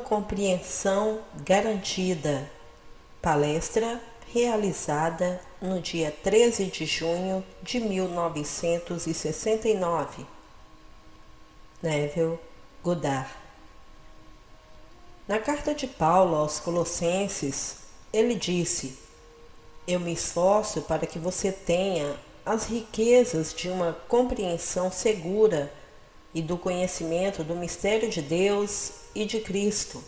compreensão garantida. Palestra realizada no dia 13 de junho de 1969. Neville Goddard. Na carta de Paulo aos Colossenses, ele disse: eu me esforço para que você tenha as riquezas de uma compreensão segura e do conhecimento do mistério de Deus e de Cristo.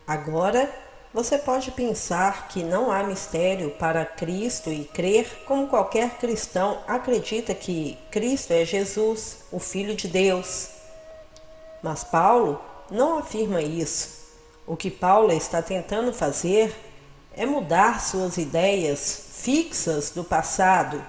Agora, você pode pensar que não há mistério para Cristo e crer como qualquer cristão acredita que Cristo é Jesus, o Filho de Deus. Mas Paulo não afirma isso. O que Paulo está tentando fazer é mudar suas ideias fixas do passado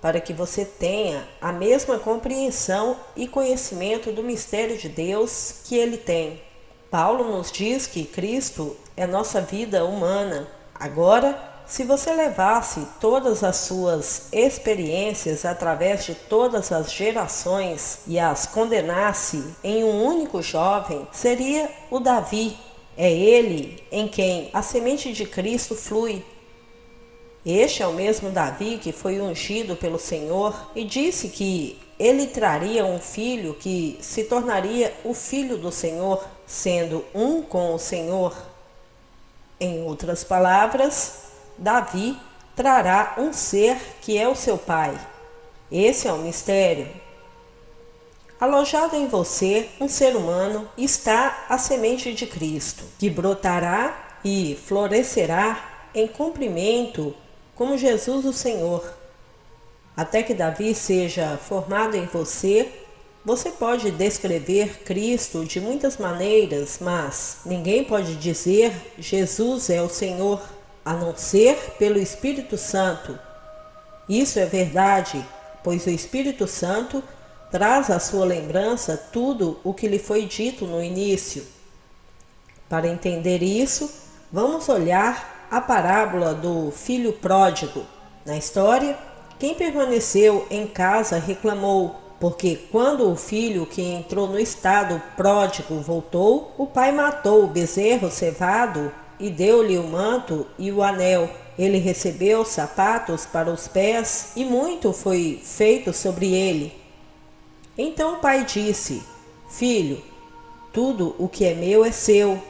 para que você tenha a mesma compreensão e conhecimento do mistério de Deus que ele tem. Paulo nos diz que Cristo é nossa vida humana. Agora, se você levasse todas as suas experiências através de todas as gerações e as condenasse em um único jovem, seria o Davi. É ele em quem a semente de Cristo flui. Este é o mesmo Davi que foi ungido pelo Senhor e disse que ele traria um filho que se tornaria o filho do Senhor, sendo um com o Senhor. Em outras palavras, Davi trará um ser que é o seu pai. Esse é o mistério. Alojado em você, um ser humano, está a semente de Cristo, que brotará e florescerá em cumprimento como Jesus o Senhor. Até que Davi seja formado em você, você pode descrever Cristo de muitas maneiras, mas ninguém pode dizer Jesus é o Senhor, a não ser pelo Espírito Santo. Isso é verdade, pois o Espírito Santo traz à sua lembrança tudo o que lhe foi dito no início. Para entender isso, vamos olhar a parábola do filho pródigo. Na história, quem permaneceu em casa reclamou, porque quando o filho que entrou no estado pródigo voltou, o pai matou o bezerro cevado e deu-lhe o manto e o anel. Ele recebeu sapatos para os pés e muito foi feito sobre ele. Então o pai disse: filho, tudo o que é meu é seu.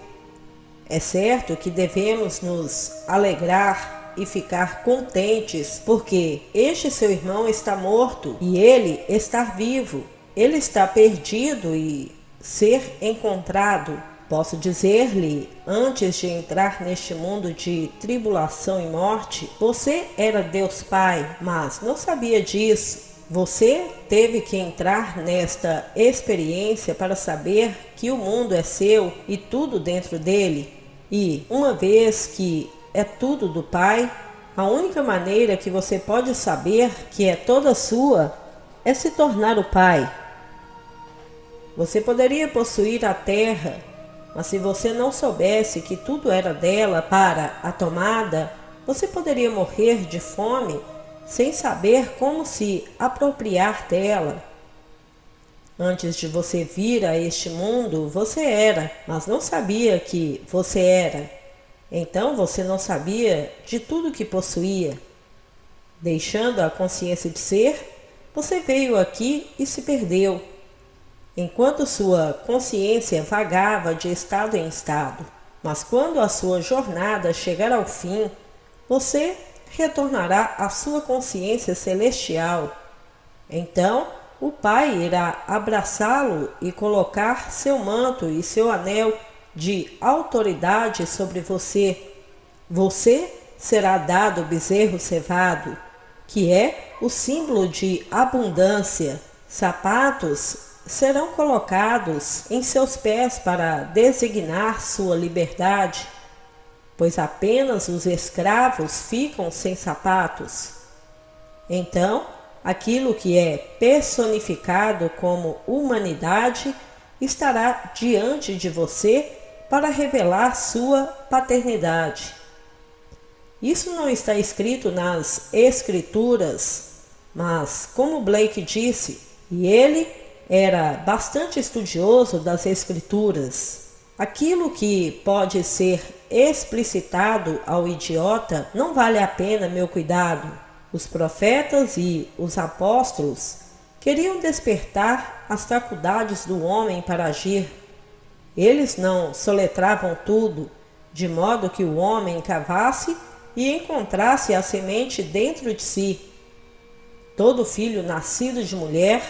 É certo que devemos nos alegrar e ficar contentes, porque este seu irmão está morto e ele está vivo. Ele está perdido e ser encontrado. Posso dizer-lhe, antes de entrar neste mundo de tribulação e morte, você era Deus Pai, mas não sabia disso. Você teve que entrar nesta experiência para saber que o mundo é seu e tudo dentro dele. E, uma vez que é tudo do Pai, a única maneira que você pode saber que é toda sua é se tornar o Pai. Você poderia possuir a terra, mas se você não soubesse que tudo era dela para a tomada, você poderia morrer de fome sem saber como se apropriar dela. Antes de você vir a este mundo, você era, mas não sabia que você era. Então você não sabia de tudo que possuía. Deixando a consciência de ser, você veio aqui e se perdeu, enquanto sua consciência vagava de estado em estado. Mas quando a sua jornada chegar ao fim, você retornará à sua consciência celestial. Então, o Pai irá abraçá-lo e colocar seu manto e seu anel de autoridade sobre você. Você será dado o bezerro cevado, que é o símbolo de abundância. Sapatos serão colocados em seus pés para designar sua liberdade, pois apenas os escravos ficam sem sapatos. Então, aquilo que é personificado como humanidade estará diante de você para revelar sua paternidade. Isso não está escrito nas Escrituras, mas, como Blake disse, e ele era bastante estudioso das Escrituras, Aquilo que pode ser explicitado ao idiota não vale a pena meu cuidado. Os profetas e os apóstolos queriam despertar as faculdades do homem para agir. Eles não soletravam tudo, de modo que o homem cavasse e encontrasse a semente dentro de si. Todo filho nascido de mulher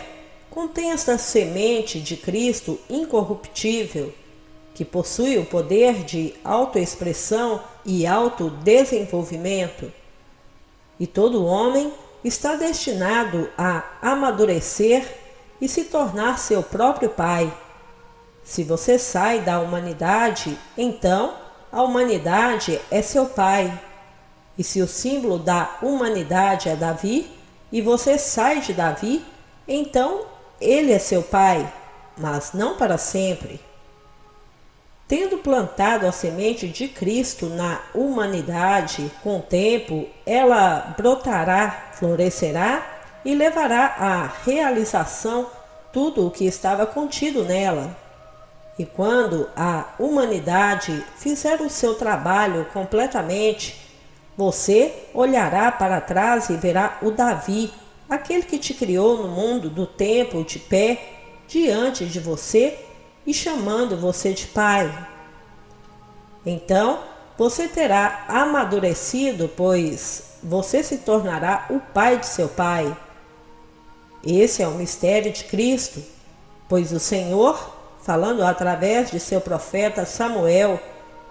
contém esta semente de Cristo incorruptível, que possui o poder de autoexpressão e autodesenvolvimento. E todo homem está destinado a amadurecer e se tornar seu próprio pai. Se você sai da humanidade, então a humanidade é seu pai. E se o símbolo da humanidade é Davi, e você sai de Davi, então ele é seu pai, mas não para sempre. Tendo plantado a semente de Cristo na humanidade, com o tempo ela brotará, florescerá e levará à realização tudo o que estava contido nela. E quando a humanidade fizer o seu trabalho completamente, você olhará para trás e verá o Davi, aquele que te criou no mundo do tempo de pé diante de você e chamando você de pai. Então você terá amadurecido, pois você se tornará o pai de seu pai. Esse é o mistério de Cristo, pois o Senhor, falando através de seu profeta Samuel,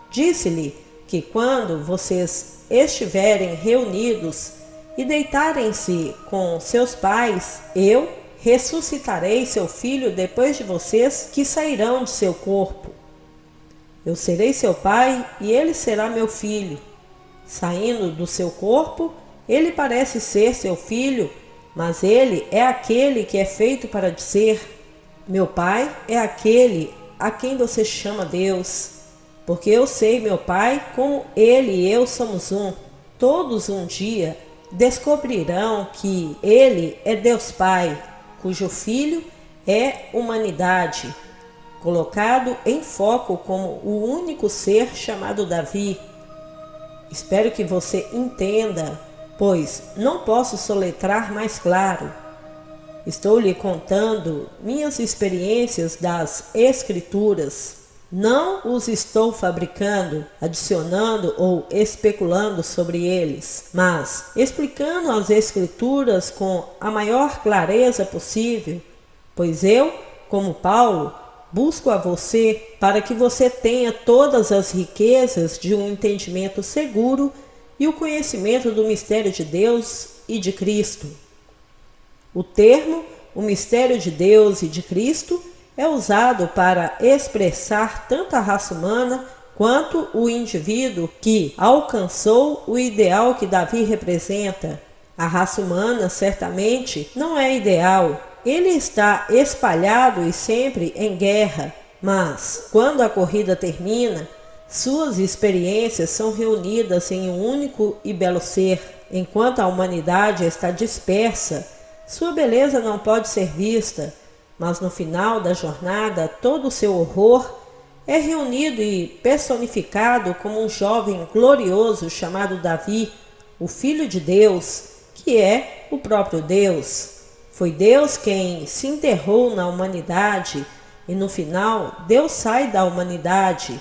disse-lhe que quando vocês estiverem reunidos e deitarem-se com seus pais, eu ressuscitarei seu filho depois de vocês que sairão de seu corpo. Eu serei seu pai e ele será meu filho. Saindo do seu corpo, ele parece ser seu filho, mas ele é aquele que é feito para dizer: meu pai é aquele a quem você chama Deus. Porque eu sei meu pai como ele e eu somos um. Todos um dia descobrirão que ele é Deus Pai, cujo Filho é humanidade, colocado em foco como o único ser chamado Davi. Espero que você entenda, pois não posso soletrar mais claro. Estou lhe contando minhas experiências das Escrituras. Não os estou fabricando, adicionando ou especulando sobre eles, mas explicando as Escrituras com a maior clareza possível, pois eu, como Paulo, busco a você para que você tenha todas as riquezas de um entendimento seguro e o conhecimento do mistério de Deus e de Cristo. O termo, o mistério de Deus e de Cristo, é usado para expressar tanto a raça humana quanto o indivíduo que alcançou o ideal que Davi representa. A raça humana certamente não é ideal. Ele está espalhado e sempre em guerra, mas quando a corrida termina, suas experiências são reunidas em um único e belo ser. Enquanto a humanidade está dispersa, sua beleza não pode ser vista, mas no final da jornada todo o seu horror é reunido e personificado como um jovem glorioso chamado Davi, o Filho de Deus, que é o próprio Deus. Foi Deus quem se enterrou na humanidade e no final Deus sai da humanidade.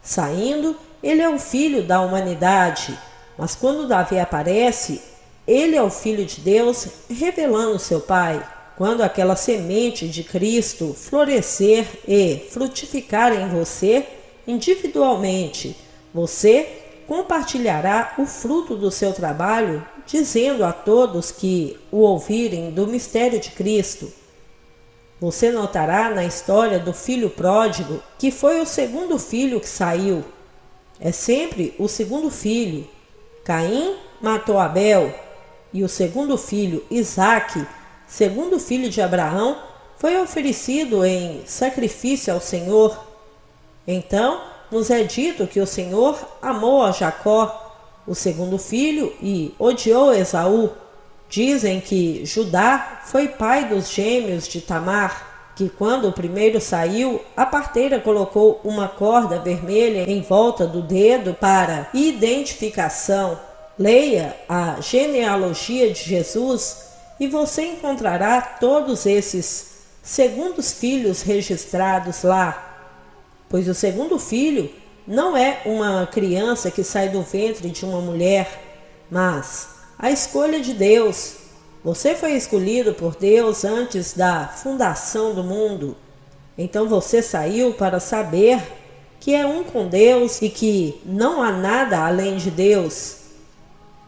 Saindo, ele é o Filho da humanidade, mas quando Davi aparece, ele é o Filho de Deus revelando seu Pai. Quando aquela semente de Cristo florescer e frutificar em você individualmente, você compartilhará o fruto do seu trabalho, dizendo a todos que o ouvirem do mistério de Cristo. Você notará na história do filho pródigo que foi o segundo filho que saiu. É sempre o segundo filho. Caim matou Abel, e o segundo filho, Isaque, segundo filho de Abraão, foi oferecido em sacrifício ao Senhor. Então, nos é dito que o Senhor amou a Jacó, o segundo filho, e odiou Esaú. Dizem que Judá foi pai dos gêmeos de Tamar. que quando o primeiro saiu, a parteira colocou uma corda vermelha em volta do dedo para identificação. Leia a genealogia de Jesus e você encontrará todos esses segundos filhos registrados lá. Pois o segundo filho não é uma criança que sai do ventre de uma mulher, mas a escolha de Deus. Você foi escolhido por Deus antes da fundação do mundo. Então você saiu para saber que é um com Deus e que não há nada além de Deus.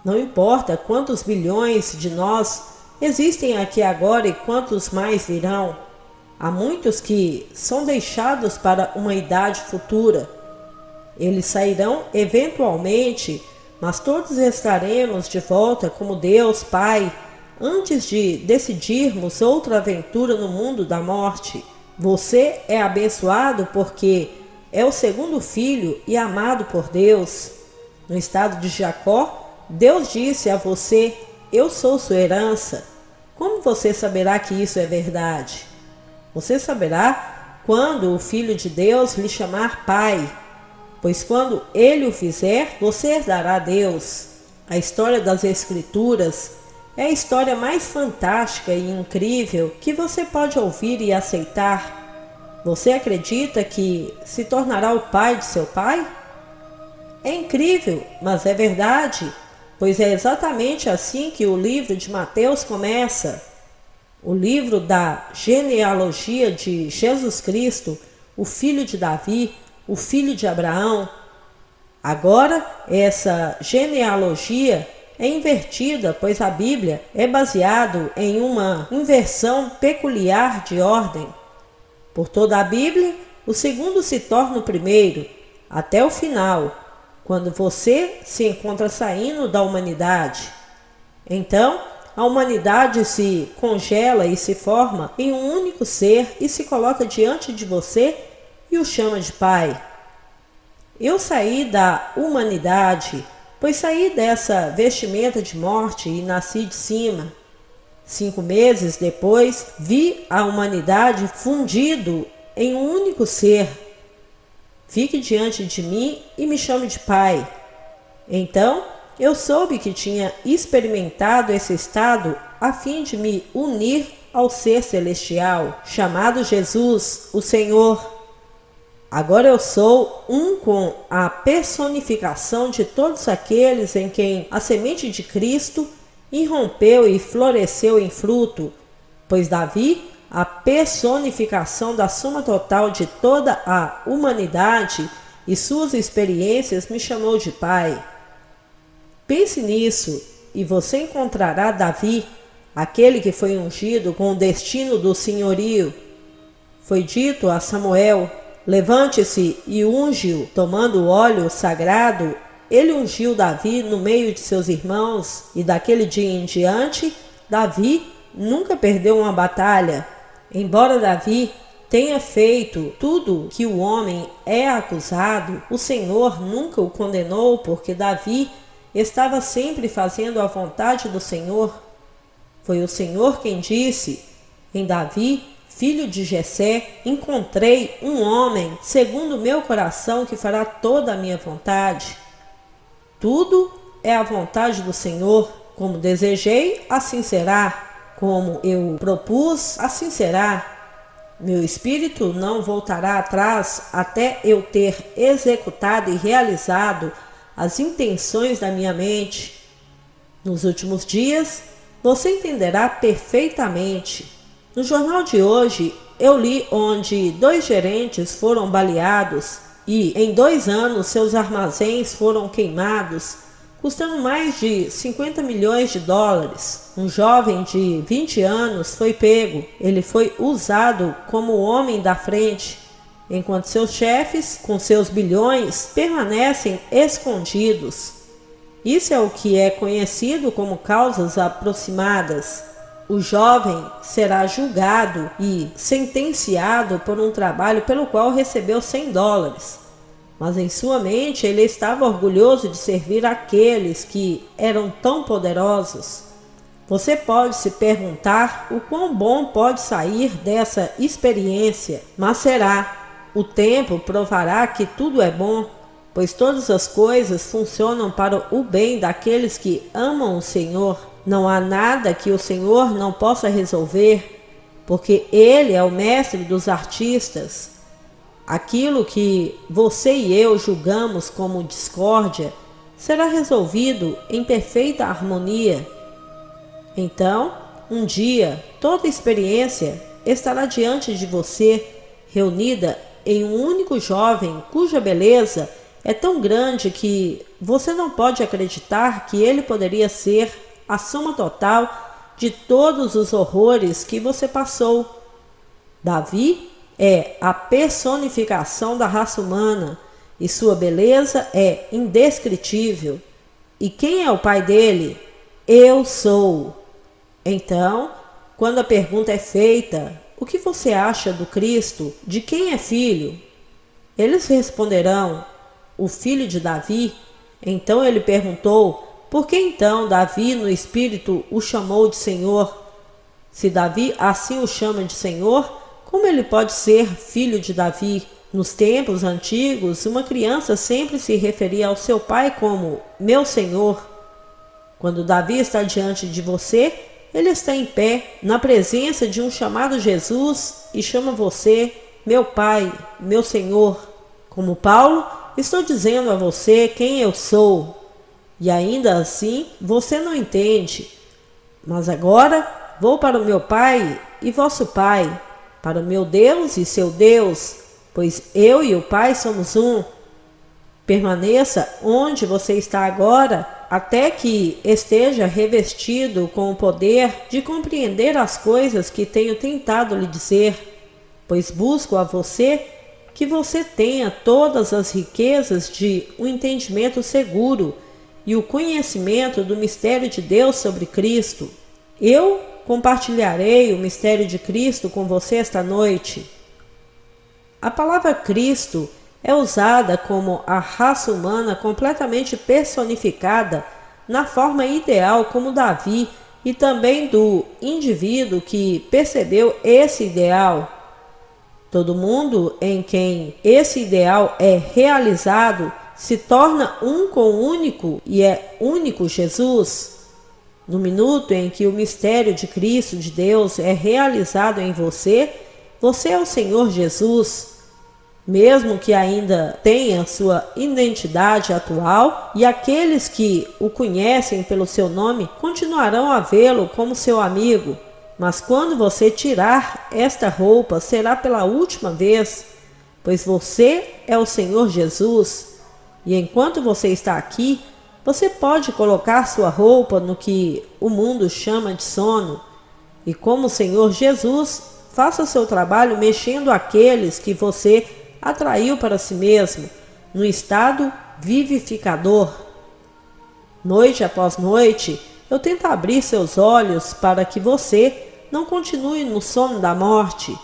Não importa quantos bilhões de nós existem aqui agora e quantos mais virão. Há muitos que são deixados para uma idade futura. Eles sairão eventualmente, mas todos estaremos de volta como Deus Pai, antes de decidirmos outra aventura no mundo da morte. Você é abençoado porque é o segundo filho e amado por Deus. No estado de Jacó, Deus disse a você: eu sou sua herança. Como você saberá que isso é verdade? Você saberá quando o Filho de Deus lhe chamar Pai, pois quando ele o fizer, você herdará Deus. A história das Escrituras é a história mais fantástica e incrível que você pode ouvir e aceitar. Você acredita que se tornará o pai de seu pai? É incrível, mas é verdade, pois é exatamente assim que o livro de Mateus começa. O livro da genealogia de Jesus Cristo, o filho de Davi, o filho de Abraão. Agora, essa genealogia é invertida, pois a Bíblia é baseada em uma inversão peculiar de ordem. Por toda a Bíblia, o segundo se torna o primeiro, até o final, quando você se encontra saindo da humanidade. Então, a humanidade se congela e se forma em um único ser e se coloca diante de você e o chama de Pai. Eu saí da humanidade, pois saí dessa vestimenta de morte e nasci de cima. 5 meses depois, vi a humanidade fundido em um único ser. Fique diante de mim e me chame de Pai. Então, eu soube que tinha experimentado esse estado a fim de me unir ao ser celestial, chamado Jesus, o Senhor. Agora eu sou um com a personificação de todos aqueles em quem a semente de Cristo irrompeu e floresceu em fruto, pois Davi, a personificação da soma total de toda a humanidade e suas experiências, me chamou de Pai. Pense nisso e você encontrará Davi, aquele que foi ungido com o destino do senhorio. Foi dito a Samuel: levante-se e unge-o. Tomando o óleo sagrado, ele ungiu Davi no meio de seus irmãos, e daquele dia em diante, Davi nunca perdeu uma batalha. Embora Davi tenha feito tudo que o homem é acusado, o Senhor nunca o condenou, porque Davi estava sempre fazendo a vontade do Senhor. Foi o Senhor quem disse: em Davi, filho de Jessé, encontrei um homem segundo o meu coração que fará toda a minha vontade. Tudo é a vontade do Senhor. Como desejei, assim será. Como eu propus, assim será. Meu espírito não voltará atrás até eu ter executado e realizado as intenções da minha mente. Nos últimos dias, você entenderá perfeitamente. No jornal de hoje, eu li onde 2 gerentes foram baleados e em 2 anos seus armazéns foram queimados, custando mais de 50 milhões de dólares. Um jovem de 20 anos foi pego. Ele foi usado como o homem da frente, enquanto seus chefes, com seus bilhões, permanecem escondidos. Isso é o que é conhecido como causas aproximadas. O jovem será julgado e sentenciado por um trabalho pelo qual recebeu 100 dólares. Mas em sua mente ele estava orgulhoso de servir aqueles que eram tão poderosos. Você pode se perguntar o quão bom pode sair dessa experiência, mas será. O tempo provará que tudo é bom, pois todas as coisas funcionam para o bem daqueles que amam o Senhor. Não há nada que o Senhor não possa resolver, porque Ele é o mestre dos artistas. Aquilo que você e eu julgamos como discórdia será resolvido em perfeita harmonia. Então, um dia, toda experiência estará diante de você, reunida em um único jovem cuja beleza é tão grande que você não pode acreditar que ele poderia ser a soma total de todos os horrores que você passou. Davi é a personificação da raça humana e sua beleza é indescritível. E quem é o pai dele? Eu sou. Então, quando a pergunta é feita, o que você acha do Cristo? De quem é filho? Eles responderão, o filho de Davi. Então ele perguntou, por que então Davi no Espírito o chamou de Senhor? Se Davi assim o chama de Senhor, como ele pode ser filho de Davi? Nos tempos antigos, uma criança sempre se referia ao seu pai como meu Senhor. Quando Davi está diante de você, ele está em pé, na presença de um chamado Jesus e chama você, meu Pai, meu Senhor. Como Paulo, estou dizendo a você quem eu sou. E ainda assim, você não entende. Mas agora, vou para o meu Pai e vosso Pai, para o meu Deus e seu Deus, pois eu e o Pai somos um. Permaneça onde você está agora, até que esteja revestido com o poder de compreender as coisas que tenho tentado lhe dizer, pois busco a você que você tenha todas as riquezas de um entendimento seguro e o conhecimento do mistério de Deus sobre Cristo. Eu compartilharei o mistério de Cristo com você esta noite. A palavra Cristo é usada como a raça humana completamente personificada na forma ideal como Davi e também do indivíduo que percebeu esse ideal. Todo mundo em quem esse ideal é realizado se torna um com o único e é único Jesus. No minuto em que o mistério de Cristo de Deus é realizado em você, você é o Senhor Jesus. Mesmo que ainda tenha sua identidade atual, e aqueles que o conhecem pelo seu nome continuarão a vê-lo como seu amigo. Mas quando você tirar esta roupa, será pela última vez, pois você é o Senhor Jesus. E enquanto você está aqui, você pode colocar sua roupa no que o mundo chama de sono. E como o Senhor Jesus, faça seu trabalho mexendo aqueles que você atraiu para si mesmo, no estado vivificador. Noite após noite, eu tento abrir seus olhos para que você não continue no sono da morte.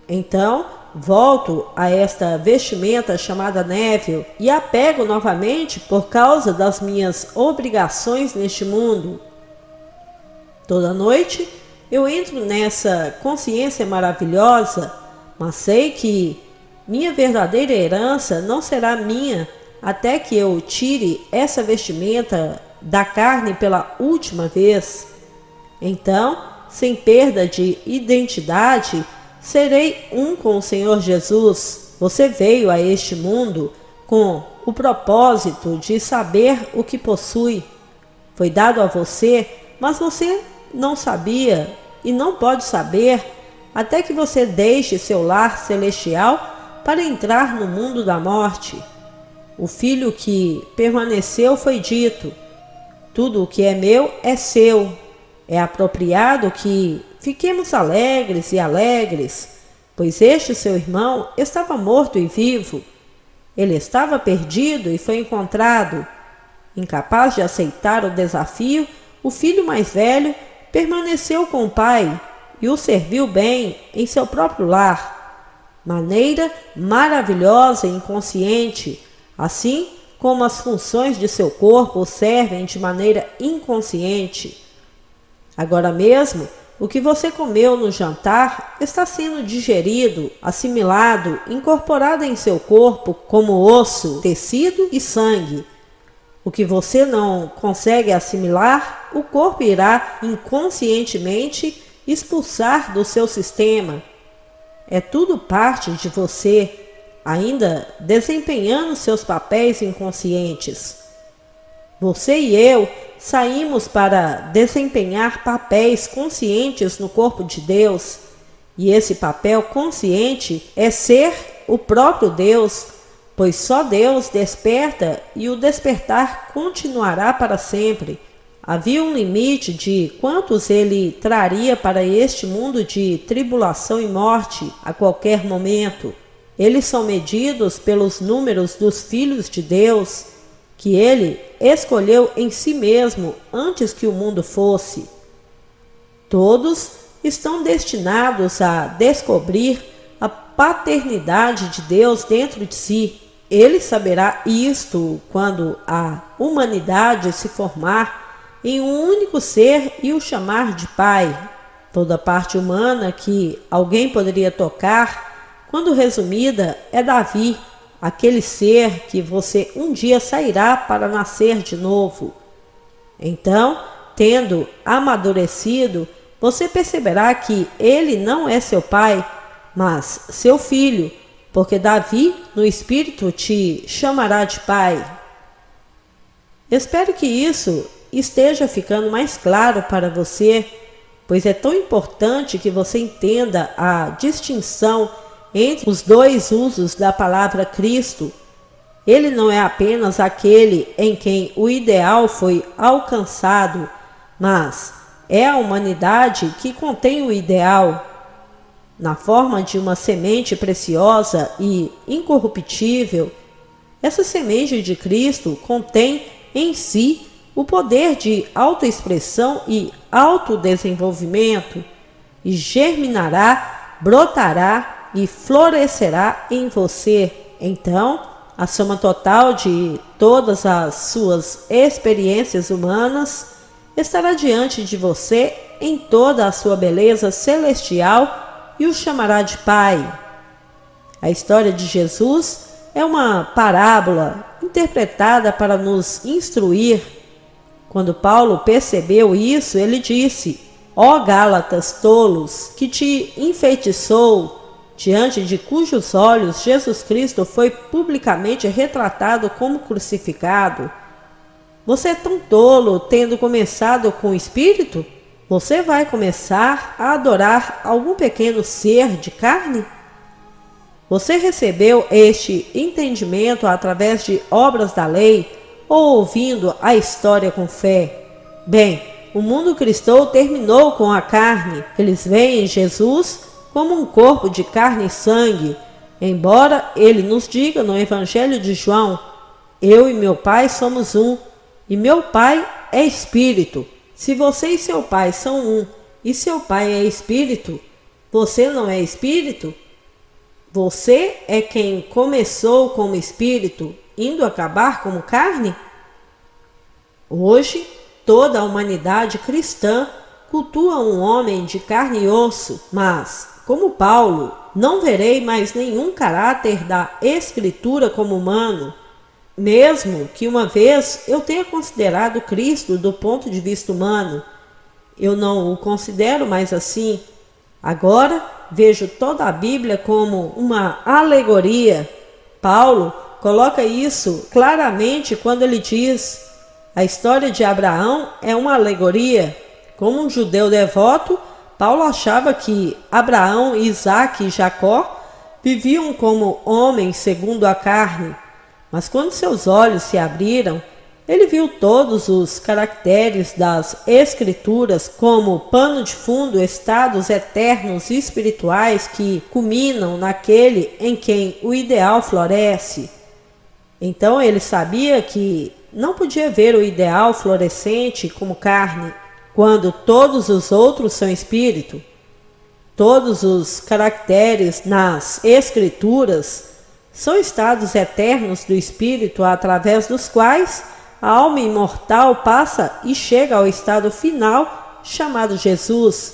Então, volto a esta vestimenta chamada neve e a pego novamente por causa das minhas obrigações neste mundo. Toda noite, eu entro nessa consciência maravilhosa, mas sei que minha verdadeira herança não será minha até que eu tire essa vestimenta da carne pela última vez. Então, sem perda de identidade, serei um com o Senhor Jesus. Você veio a este mundo com o propósito de saber o que possui. Foi dado a você, mas você não sabia e não pode saber até que você deixe seu lar celestial para entrar no mundo da morte. O filho que permaneceu foi dito: tudo o que é meu é seu. É apropriado que fiquemos alegres e alegres, pois este seu irmão estava morto e vivo. Ele estava perdido e foi encontrado. Incapaz de aceitar o desafio, o filho mais velho permaneceu com o pai e o serviu bem em seu próprio lar. Maneira maravilhosa e inconsciente, assim como as funções de seu corpo servem de maneira inconsciente. Agora mesmo, o que você comeu no jantar está sendo digerido, assimilado, incorporado em seu corpo como osso, tecido e sangue. O que você não consegue assimilar, o corpo irá inconscientemente expulsar do seu sistema. É tudo parte de você, ainda desempenhando seus papéis inconscientes. Você e eu saímos para desempenhar papéis conscientes no corpo de Deus, e esse papel consciente é ser o próprio Deus, pois só Deus desperta e o despertar continuará para sempre. Havia um limite de quantos ele traria para este mundo de tribulação e morte a qualquer momento. Eles são medidos pelos números dos filhos de Deus, que ele escolheu em si mesmo antes que o mundo fosse. Todos estão destinados a descobrir a paternidade de Deus dentro de si. Ele saberá isto quando a humanidade se formar em um único ser e o chamar de Pai. Toda parte humana que alguém poderia tocar, quando resumida, é Davi, aquele ser que você um dia sairá para nascer de novo. Então, tendo amadurecido, você perceberá que ele não é seu pai, mas seu filho, porque Davi, no espírito, te chamará de pai. Espero que isso esteja ficando mais claro para você, pois é tão importante que você entenda a distinção entre os dois usos da palavra Cristo. Ele não é apenas aquele em quem o ideal foi alcançado, mas é a humanidade que contém o ideal, na forma de uma semente preciosa e incorruptível. Essa semente de Cristo contém em si o poder de autoexpressão e autodesenvolvimento, e germinará, brotará e florescerá em você. Então, a soma total de todas as suas experiências humanas estará diante de você em toda a sua beleza celestial e o chamará de Pai. A história de Jesus é uma parábola interpretada para nos instruir. Quando Paulo percebeu isso, ele disse: ó Gálatas tolos, que te enfeitiçou, diante de cujos olhos Jesus Cristo foi publicamente retratado como crucificado. Você é tão tolo, tendo começado com o Espírito? Você vai começar a adorar algum pequeno ser de carne? Você recebeu este entendimento através de obras da lei ou ouvindo a história com fé? Bem, o mundo cristão terminou com a carne. Eles veem Jesus como um corpo de carne e sangue, embora ele nos diga no Evangelho de João: eu e meu Pai somos um, e meu Pai é Espírito. Se você e seu Pai são um, e seu Pai é Espírito, você não é Espírito? Você é quem começou como Espírito, indo acabar como carne? Hoje, toda a humanidade cristã cultua um homem de carne e osso, mas, como Paulo, não verei mais nenhum caráter da Escritura como humano, mesmo que uma vez eu tenha considerado Cristo do ponto de vista humano. Eu não o considero mais assim. Agora vejo toda a Bíblia como uma alegoria. Paulo coloca isso claramente quando ele diz: a história de Abraão é uma alegoria. Como um judeu devoto, Paulo achava que Abraão, Isaque e Jacó viviam como homens segundo a carne. Mas quando seus olhos se abriram, ele viu todos os caracteres das Escrituras como pano de fundo, estados eternos e espirituais que culminam naquele em quem o ideal floresce. Então ele sabia que não podia ver o ideal florescente como carne, quando todos os outros são espírito. Todos os caracteres nas Escrituras são estados eternos do espírito através dos quais a alma imortal passa e chega ao estado final chamado Jesus,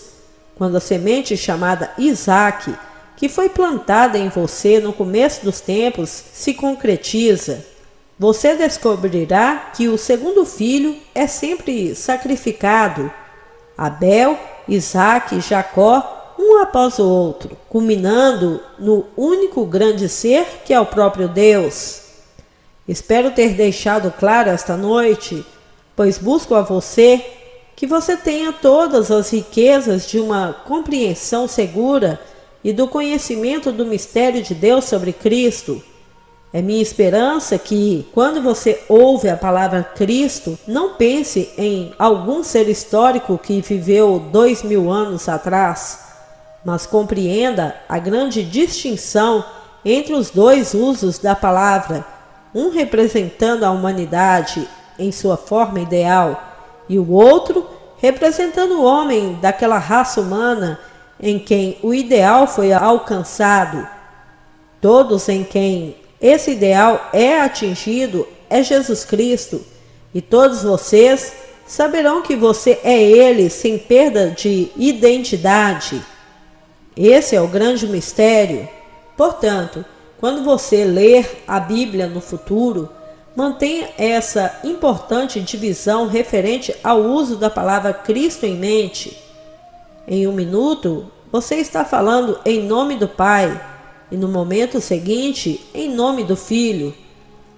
quando a semente chamada Isaque, que foi plantada em você no começo dos tempos, se concretiza, você descobrirá que o segundo filho é sempre sacrificado. Abel, Isaque e Jacó, um após o outro, culminando no único grande ser que é o próprio Deus. Espero ter deixado claro esta noite, pois busco a você que você tenha todas as riquezas de uma compreensão segura e do conhecimento do mistério de Deus sobre Cristo. É minha esperança que, quando você ouve a palavra Cristo, não pense em algum ser histórico que viveu 2000 anos atrás, mas compreenda a grande distinção entre os dois usos da palavra, um representando a humanidade em sua forma ideal e o outro representando o homem daquela raça humana em quem o ideal foi alcançado. Todos em quem esse ideal é atingido é Jesus Cristo, e todos vocês saberão que você é Ele sem perda de identidade. Esse é o grande mistério. Portanto, quando você ler a Bíblia no futuro, mantenha essa importante divisão referente ao uso da palavra Cristo em mente. Em um minuto, você está falando em nome do Pai, e no momento seguinte, em nome do Filho.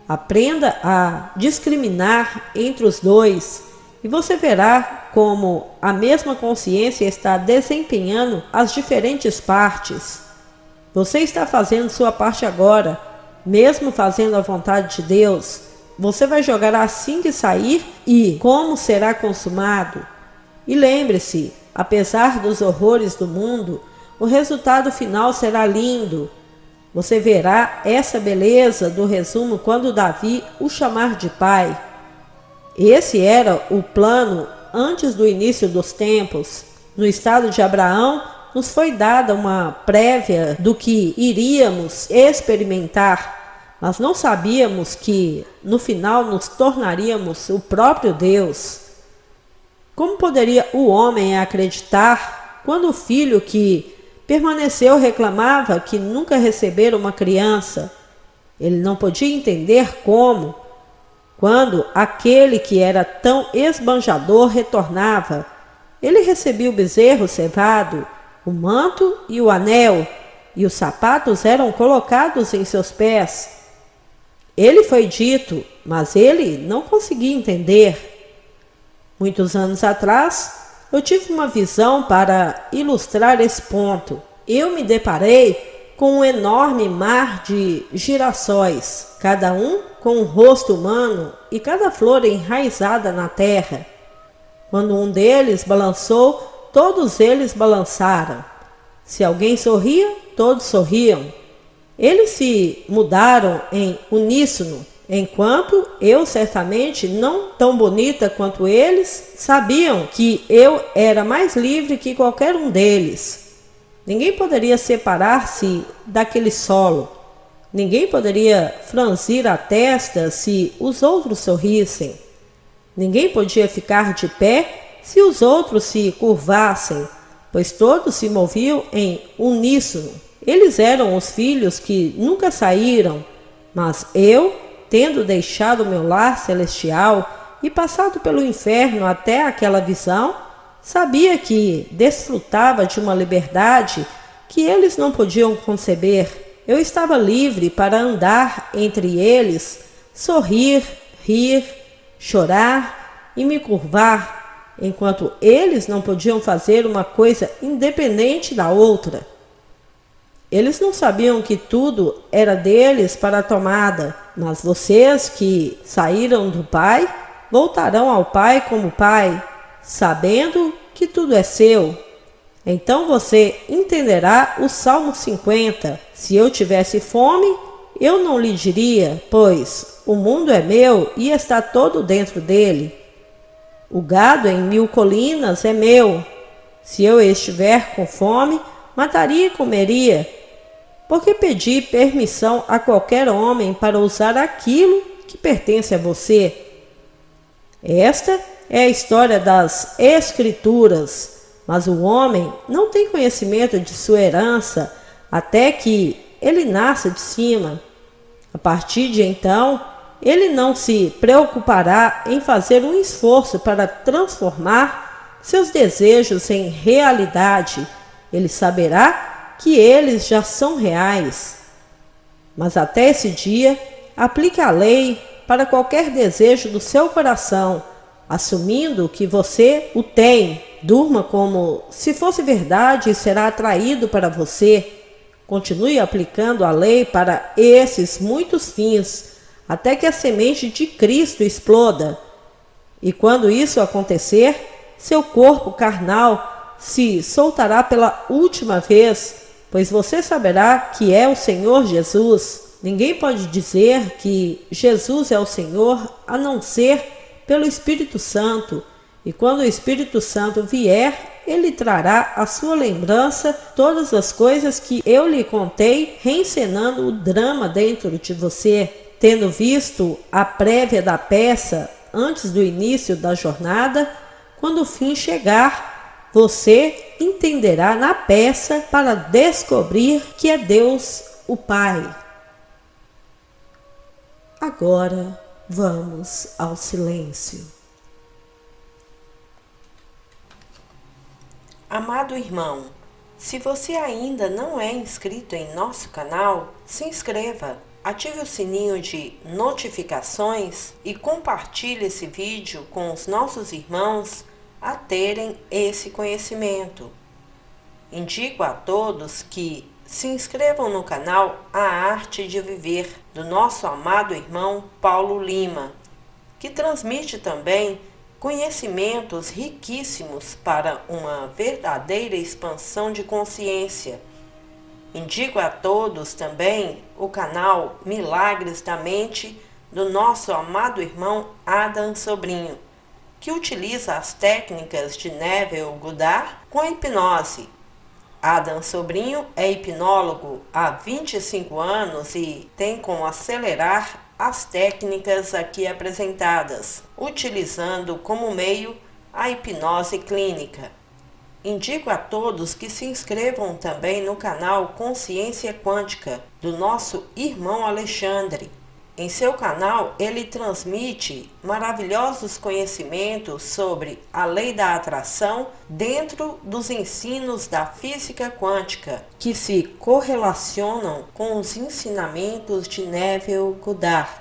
Aprenda a discriminar entre os dois, e você verá como a mesma consciência está desempenhando as diferentes partes. Você está fazendo sua parte agora, mesmo fazendo a vontade de Deus. Você vai jogar assim que sair e como será consumado. E lembre-se, apesar dos horrores do mundo, o resultado final será lindo. Você verá essa beleza do resumo quando Davi o chamar de pai. Esse era o plano antes do início dos tempos. No estado de Abraão, nos foi dada uma prévia do que iríamos experimentar, mas não sabíamos que, no final, nos tornaríamos o próprio Deus. Como poderia o homem acreditar quando o filho que permaneceu reclamava que nunca recebera uma criança? Ele não podia entender como, quando aquele que era tão esbanjador retornava, ele recebia o bezerro cevado, o manto e o anel, e os sapatos eram colocados em seus pés. Ele foi dito, mas ele não conseguia entender. Muitos anos atrás, eu tive uma visão para ilustrar esse ponto. Eu me deparei com um enorme mar de girassóis, cada um com um rosto humano e cada flor enraizada na terra. Quando um deles balançou, todos eles balançaram. Se alguém sorria, todos sorriam. Eles se mudaram em uníssono, enquanto eu, certamente não tão bonita quanto eles, sabiam que eu era mais livre que qualquer um deles. Ninguém poderia separar-se daquele solo. Ninguém poderia franzir a testa se os outros sorrissem. Ninguém podia ficar de pé se os outros se curvassem, pois todos se moviam em uníssono. Eles eram os filhos que nunca saíram, mas eu, tendo deixado meu lar celestial e passado pelo inferno até aquela visão, sabia que desfrutava de uma liberdade que eles não podiam conceber. Eu estava livre para andar entre eles, sorrir, rir, chorar e me curvar, enquanto eles não podiam fazer uma coisa independente da outra. Eles não sabiam que tudo era deles para a tomada, mas vocês que saíram do Pai, voltarão ao Pai como Pai, sabendo que tudo é seu. Então você entenderá o Salmo 50. Se eu tivesse fome, eu não lhe diria, pois o mundo é meu e está todo dentro dele. O gado em 1000 colinas é meu. Se eu estiver com fome, mataria e comeria. Por que pedir permissão a qualquer homem para usar aquilo que pertence a você? Esta é a história das Escrituras, mas o homem não tem conhecimento de sua herança até que ele nasça de cima. A partir de então, ele não se preocupará em fazer um esforço para transformar seus desejos em realidade. Ele saberá que eles já são reais. Mas até esse dia, aplique a lei para qualquer desejo do seu coração, assumindo que você o tem. Durma como se fosse verdade e será atraído para você. Continue aplicando a lei para esses muitos fins, até que a semente de Cristo exploda. E quando isso acontecer, seu corpo carnal se soltará pela última vez, pois você saberá que é o Senhor Jesus. Ninguém pode dizer que Jesus é o Senhor a não ser pelo Espírito Santo. E quando o Espírito Santo vier, ele trará à sua lembrança todas as coisas que eu lhe contei, reencenando o drama dentro de você. Tendo visto a prévia da peça antes do início da jornada, quando o fim chegar, você entenderá na peça para descobrir que é Deus o Pai. Agora vamos ao silêncio. Amado irmão, se você ainda não é inscrito em nosso canal, se inscreva, ative o sininho de notificações e compartilhe esse vídeo com os nossos irmãos a terem esse conhecimento. Indico a todos que se inscrevam no canal A Arte de Viver, do nosso amado irmão Paulo Lima, que transmite também conhecimentos riquíssimos para uma verdadeira expansão de consciência. Indico a todos também o canal Milagres da Mente, do nosso amado irmão Adam Sobrinho, que utiliza as técnicas de Neville Goddard com a hipnose. Adam Sobrinho é hipnólogo há 25 anos e tem como acelerar as técnicas aqui apresentadas, utilizando como meio a hipnose clínica. Indico a todos que se inscrevam também no canal Consciência Quântica, do nosso irmão Alexandre. Em seu canal, ele transmite maravilhosos conhecimentos sobre a lei da atração dentro dos ensinos da física quântica, que se correlacionam com os ensinamentos de Neville Goddard.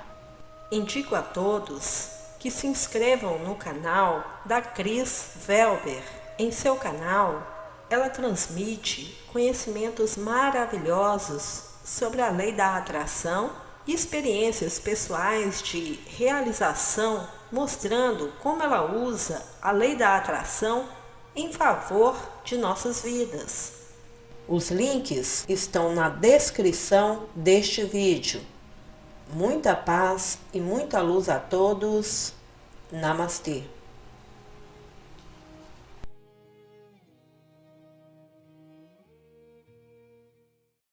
Indico a todos que se inscrevam no canal da Cris Velber. Em seu canal, ela transmite conhecimentos maravilhosos sobre a lei da atração e experiências pessoais de realização, mostrando como ela usa a lei da atração em favor de nossas vidas. Os links estão na descrição deste vídeo. Muita paz e muita luz a todos. Namastê.